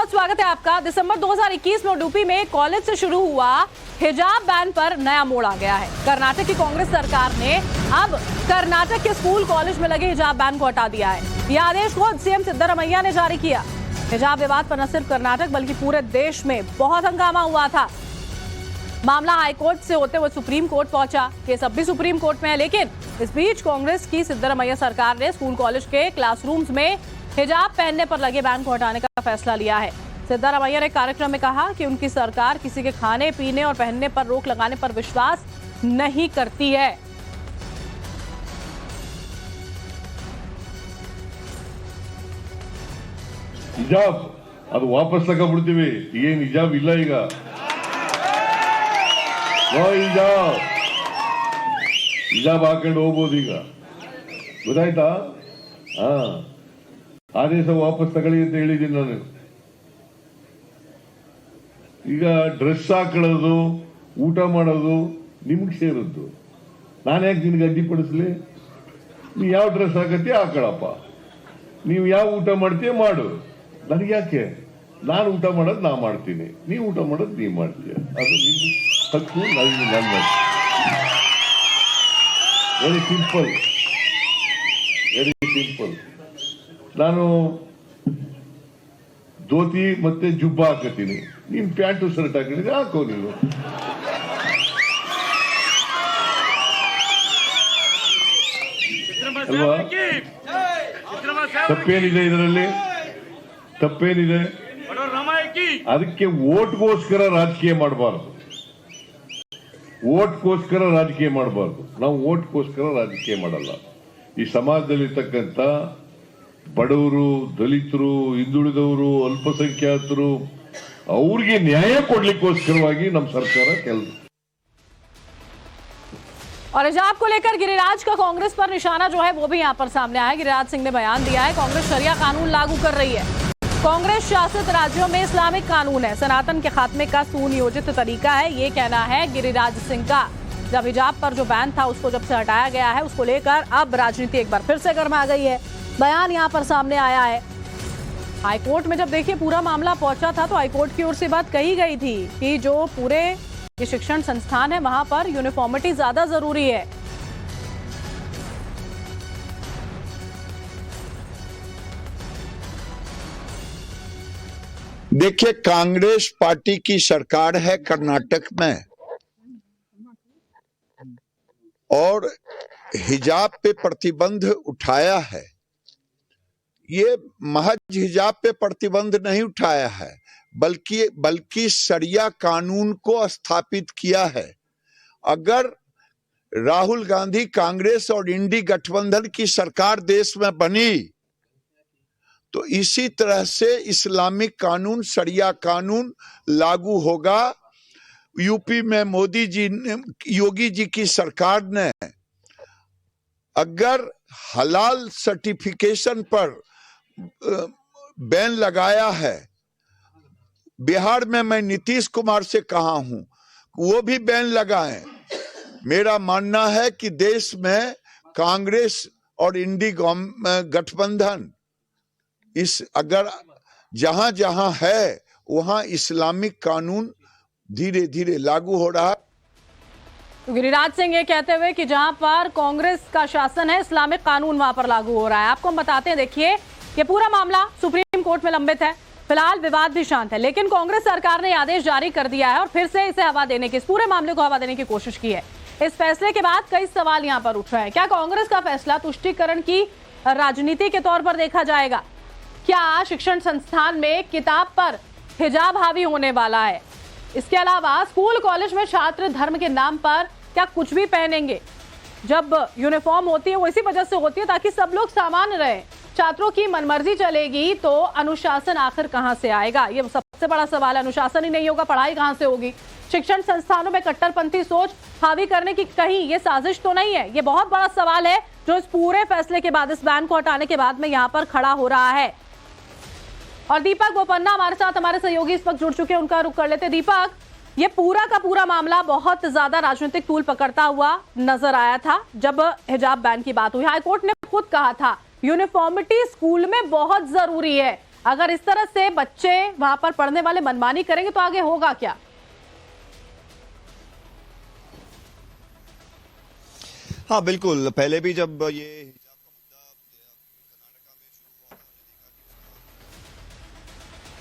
बहुत स्वागत है आपका। दिसंबर 2021 में उडुपी में कॉलेज से शुरू हुआ हिजाब बैन पर नया मोड़ आ गया है। कर्नाटक की कांग्रेस सरकार ने अब कर्नाटक के स्कूल कॉलेज में लगे हिजाब बैन को हटा दिया है। यह आदेश खुद सीएम सिद्धरामैया ने जारी किया। हिजाब विवाद पर न सिर्फ कर्नाटक बल्कि पूरे देश में बहुत हंगामा हुआ था। मामला हाईकोर्ट से होते हुए सुप्रीम कोर्ट पहुंचा। केस अब भी सुप्रीम कोर्ट में है, लेकिन इस बीच कांग्रेस की सिद्धरामैया सरकार ने स्कूल कॉलेज के क्लासरूम्स में हिजाब पहनने पर लगे बैन को हटाने का फैसला लिया है। सिद्धरामैया ने कार्यक्रम में कहा कि उनकी सरकार किसी के खाने पीने और पहनने पर रोक लगाने पर विश्वास नहीं करती है। ಹಿಜಾಬ್ ಅದು ವಾಪಸ್ ತಗೊಂಡ್ಬಿಡ್ತೀವಿ, ಏನ್ ಹಿಜಾಬ್ ಇಲ್ಲ ಈಗ. ಹಿಜಾಬ್ ಹಾಕೊಂಡು ಹೋಗ್ಬೋದು ಈಗ, ಗೊತ್ತಾಯ್ತಾ? ಆದೇಶ ವಾಪಸ್ ತಗೊಳ್ಳಿ ಅಂತ ಹೇಳಿದ್ದೀನಿ ನಾನು. ಈಗ ಡ್ರೆಸ್ ಹಾಕೊಳ್ಳೋದು ಊಟ ಮಾಡೋದು ನಿಮ್ಗೆ ಸೇರದ್ದು. ನಾನು ಯಾಕೆ ನಿನ್ಗೆ ಅಡ್ಡಿಪಡಿಸ್ಲಿ? ನೀ ಯಾವ ಡ್ರೆಸ್ ಹಾಕತ್ತೀಯ ಹಾಕೊಳ್ಳಪ್ಪ, ನೀವು ಯಾವ ಊಟ ಮಾಡ್ತೀಯ ಮಾಡು, ನನಗೆ ಯಾಕೆ? ನಾನು ಊಟ ಮಾಡೋದು ನಾ ಮಾಡ್ತೀನಿ, ನೀವು ಊಟ ಮಾಡೋದು ನೀ ಮಾಡ್ತೀಯ, ಅದು ನಿನ್ನ ಹಕ್ಕು, ನನ್ನ ವೆರಿ ಸಿಂಪಲ್, ವೆರಿ ಸಿಂಪಲ್. ನಾನು ಧೋತಿ ಮತ್ತೆ ಜುಬ್ಬ ಹಾಕತೀನಿ, ನೀನ್ ಪ್ಯಾಂಟು ಶರ್ಟ್ ಹಾಕಿದ್ರೆ ಹಾಕೋ ನೀನು. ಅಲ್ವಾ? ತಪ್ಪೇನಿದೆ ಇದರಲ್ಲಿ? ತಪ್ಪೇನಿದೆ? ಅದಕ್ಕೆ ಓಟ್ಗೋಸ್ಕರ ರಾಜಕೀಯ ಮಾಡಬಾರ್ದು, ಓಟ್ಗೋಸ್ಕರ ರಾಜಕೀಯ ಮಾಡಬಾರ್ದು. ನಾವು ಓಟ್ಗೋಸ್ಕರ ರಾಜಕೀಯ ಮಾಡಲ್ಲ. ಈ ಸಮಾಜದಲ್ಲಿರ್ತಕ್ಕಂಥ ಬಡವರು, ದಲಿತರು, ಹಿಂದುಳಿದವರು, ಅಲ್ಪಸಂಖ್ಯಾತರು ಅವ್ರಿಗೆ ನ್ಯಾಯ ಕೊಡ್ಲಿಕ್ಕೋಸ್ಕರವಾಗಿ ನಮ್ಮ ಸರ್ಕಾರ ಕೆಲಸ. और हिजाब को लेकर गिरिराज का कांग्रेस पर निशाना जो है वो भी यहाँ पर सामने आया है। गिरिराज सिंह ने बयान दिया है कांग्रेस शरिया कानून लागू कर रही है। कांग्रेस शासित राज्यों में इस्लामिक कानून है, सनातन के खात्मे का सुनियोजित तरीका है, ये कहना है गिरिराज सिंह का। जब हिजाब पर जो बैन था उसको जब से हटाया गया है, उसको लेकर अब राजनीति एक बार फिर से गर्मा गई है। बयान यहाँ पर सामने आया है। हाईकोर्ट में जब देखिए पूरा मामला पहुंचा था तो हाईकोर्ट की ओर से बात कही गई थी कि जो पूरे ये शिक्षण संस्थान है वहां पर यूनिफॉर्मिटी ज्यादा जरूरी है। देखिए, कांग्रेस पार्टी की सरकार है कर्नाटक में और हिजाब पे प्रतिबंध उठाया है। ये महज हिजाब पे प्रतिबंध नहीं उठाया है, बल्कि शरिया कानून को स्थापित किया है। अगर राहुल गांधी कांग्रेस और इंडी गठबंधन की सरकार देश में बनी तो इसी तरह से इस्लामिक कानून, शरिया कानून लागू होगा। यूपी में मोदी जी ने, योगी जी की सरकार ने अगर हलाल सर्टिफिकेशन पर बैन लगाया है, बिहार में मैं नीतीश कुमार से कहा हूं वो भी बैन लगाएं। मेरा मानना है कि देश में कांग्रेस और इंडी गठबंधन इस अगर जहां जहां है वहां इस्लामिक कानून धीरे धीरे लागू हो रहा है। तो गिरिराज सिंह ये कहते हुए कि जहां पर कांग्रेस का शासन है इस्लामिक कानून वहां पर लागू हो रहा है। आपको हम बताते हैं, देखिए ये पूरा मामला सुप्रीम कोर्ट में लंबित है, फिलहाल विवाद भी शांत है, लेकिन कांग्रेस सरकार ने आदेश जारी कर दिया है और फिर से इसे हवा देने की, इस पूरे मामले को हवा देने की कोशिश की है। इस फैसले के बाद कई सवाल यहां पर उठ रहे हैं। क्या कांग्रेस का फैसला तुष्टीकरण की राजनीति के तौर पर देखा जाएगा? क्या शिक्षण संस्थान में किताब पर हिजाब हावी होने वाला है? इसके अलावा स्कूल कॉलेज में छात्र धर्म के नाम पर क्या कुछ भी पहनेंगे? जब यूनिफॉर्म होती है वो इसी वजह से होती है ताकि सब लोग सामान्य रहे। छात्रों की मनमर्जी चलेगी तो अनुशासन आखिर कहां से आएगा? ये सबसे बड़ा सवाल है। अनुशासन ही नहीं होगा, पढ़ाई कहां से होगी? शिक्षण संस्थानों में कट्टरपंथी सोच हावी करने की कहीं ये साजिश तो नहीं है? ये बहुत बड़ा सवाल है जो इस पूरे फैसले के बाद, इस बैन को हटाने के बाद में यहां पर खड़ा हो रहा है। और दीपक बोपन्ना हमारे साथ, हमारे सहयोगी इस वक्त जुड़ चुके हैं, उनका रुख कर लेते। दीपक, ये पूरा का पूरा मामला बहुत ज्यादा राजनीतिक तूल पकड़ता हुआ नजर आया था जब हिजाब बैन की बात हुई। हाईकोर्ट ने खुद कहा था यूनिफॉर्मिटी स्कूल में बहुत जरूरी है, अगर इस तरह से बच्चे वहां पर पढ़ने वाले मनमानी करेंगे तो आगे होगा क्या? हाँ बिल्कुल, पहले भी जब ये हिजाब का मुद्दा कर्नाटका में शुरू हुआ था,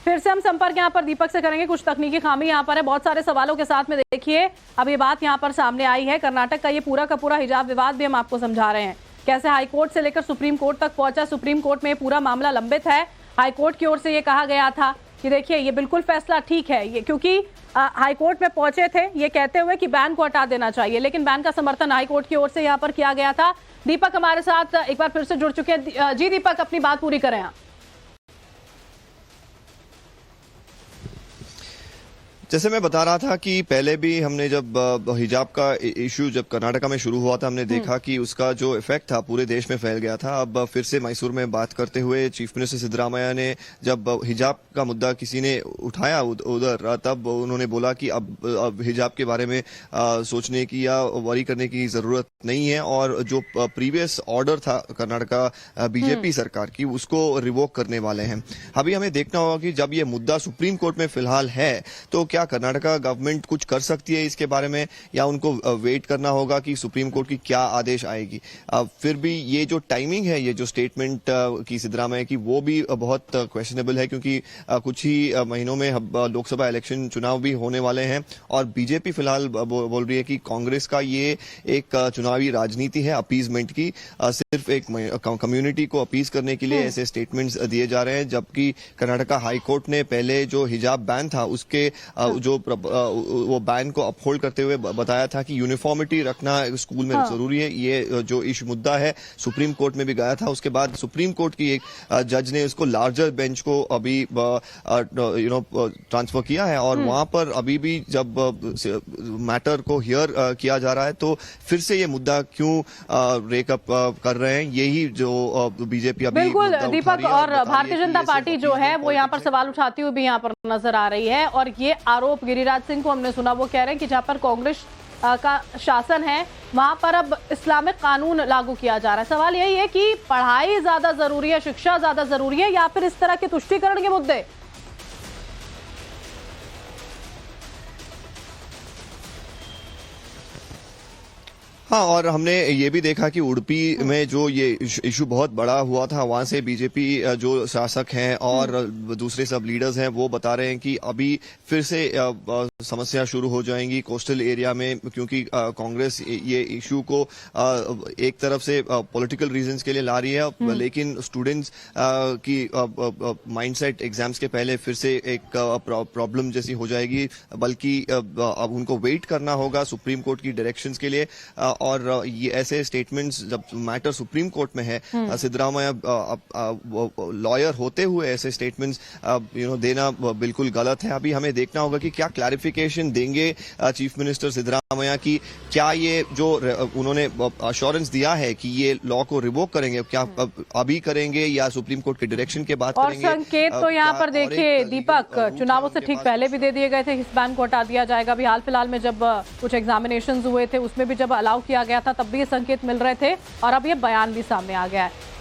फिर से हम संपर्क यहां पर दीपक से करेंगे। कुछ तकनीकी खामी यहां पर है, बहुत सारे सवालों के साथ में। देखिए अब ये बात यहां पर सामने आई है, कर्नाटक का ये पूरा का पूरा हिजाब विवाद भी हम आपको समझा रहे हैं कैसे हाईकोर्ट से लेकर सुप्रीम कोर्ट तक पहुंचा। सुप्रीम कोर्ट में ये पूरा मामला लंबित है। हाईकोर्ट की ओर से ये कहा गया था कि देखिए ये बिल्कुल फैसला ठीक है, ये क्योंकि हाईकोर्ट में पहुंचे थे ये कहते हुए कि बैन को हटा देना चाहिए, लेकिन बैन का समर्थन हाईकोर्ट की ओर से यहां पर किया गया था। दीपक हमारे साथ एक बार फिर से जुड़ चुके हैं। जी दीपक, अपनी बात पूरी करें आप। जैसे मैं बता रहा था कि पहले भी हमने जब हिजाब का इशू जब कर्नाटका में शुरू हुआ था, हमने देखा कि उसका जो इफेक्ट था पूरे देश में फैल गया था। अब फिर से मैसूर में बात करते हुए चीफ मिनिस्टर सिद्धरामैया ने जब हिजाब का मुद्दा किसी ने उठाया उधर, तब उन्होंने बोला कि अब हिजाब के बारे में सोचने की या वरी करने की जरूरत नहीं है, और जो प्रीवियस ऑर्डर था कर्नाटका बीजेपी सरकार की उसको रिवोक करने वाले हैं। अभी हमें देखना होगा कि जब ये मुद्दा सुप्रीम कोर्ट में फिलहाल है तो क्या कर्नाटका गवर्नमेंट कुछ कर सकती है इसके बारे में, या उनको वेट करना होगा कि सुप्रीम कोर्ट की क्या आदेश आएगी। फिर भी ये जो टाइमिंग है, ये जो स्टेटमेंट की सिद्धरामैया की, वो भी बहुत क्वेश्चनेबल है, क्योंकि कुछ ही महीनों में लोकसभा इलेक्शन चुनाव भी होने वाले हैं, और बीजेपी फिलहाल बोल रही है कि कांग्रेस का ये एक चुनावी राजनीति है अपीजमेंट की, सिर्फ एक कम्युनिटी को अपीज करने के लिए ऐसे स्टेटमेंट्स दिए जा रहे हैं। जबकि कर्नाटका हाईकोर्ट ने पहले जो हिजाब बैन था उसके जो वो बैन को अपहोल्ड करते हुए बताया था कि यूनिफॉर्मिटी रखना स्कूल में जरूरी है। ये जो इशू मुद्दा है सुप्रीम कोर्ट में भी गया था, उसके बाद सुप्रीम कोर्ट की एक जज ने उसको लार्जर बेंच को अभी ट्रांसफर किया है, और वहां पर अभी भी जब मैटर को हियर किया जा रहा है तो फिर से ये मुद्दा क्यों रेकअप कर रहे हैं, यही जो बीजेपी अभी बिल्कुल दीपक, और भारतीय जनता पार्टी जो है वो यहाँ पर सवाल उठाती हुई भी यहाँ पर नजर आ रही है। और ये आरोप गिरिराज सिंह को हमने सुना, वो कह रहे हैं कि जहां पर कांग्रेस का शासन है वहां पर अब इस्लामिक कानून लागू किया जा रहा है। सवाल यही है कि पढ़ाई ज्यादा जरूरी है, शिक्षा ज्यादा जरूरी है, या फिर इस तरह के तुष्टीकरण के मुद्दे? हाँ, और हमने ये भी देखा कि उडुपी में जो ये इशू बहुत बड़ा हुआ था, वहां से बीजेपी जो शासक हैं और दूसरे सब लीडर्स हैं वो बता रहे हैं कि अभी फिर से समस्या शुरू हो जाएंगी कोस्टल एरिया में, क्योंकि कांग्रेस ये इशू को एक तरफ से पॉलिटिकल रीजंस के लिए ला रही है, लेकिन स्टूडेंट्स की माइंडसेट एग्जाम्स के पहले फिर से एक प्रॉब्लम जैसी हो जाएगी। बल्कि अब उनको वेट करना होगा सुप्रीम कोर्ट की डायरेक्शंस के लिए, और ये ऐसे स्टेटमेंट्स जब मैटर सुप्रीम कोर्ट में है, सिद्धरामैया लॉयर होते हुए ऐसे स्टेटमेंट्स देना बिल्कुल गलत है। अभी हमें देखना होगा कि क्या क्लैरिफिकेशन देंगे चीफ मिनिस्टर सिद्धरामैया की, क्या ये जो उन्होंने अश्योरेंस दिया है कि ये लॉ को रिवोक करेंगे, क्या अभी करेंगे या सुप्रीम कोर्ट के डायरेक्शन के बाद करेंगे। और संकेत तो यहाँ पर देखिए दीपक, चुनावों से ठीक पहले भी दे दिए गए थे, इस बैन को हटा दिया जाएगा। अभी हाल फिलहाल में जब कुछ एग्जामिनेशंस हुए थे उसमें भी जब अलाउ किया गया था तब भी ये संकेत मिल रहे थे, और अब ये बयान भी सामने आ गया है।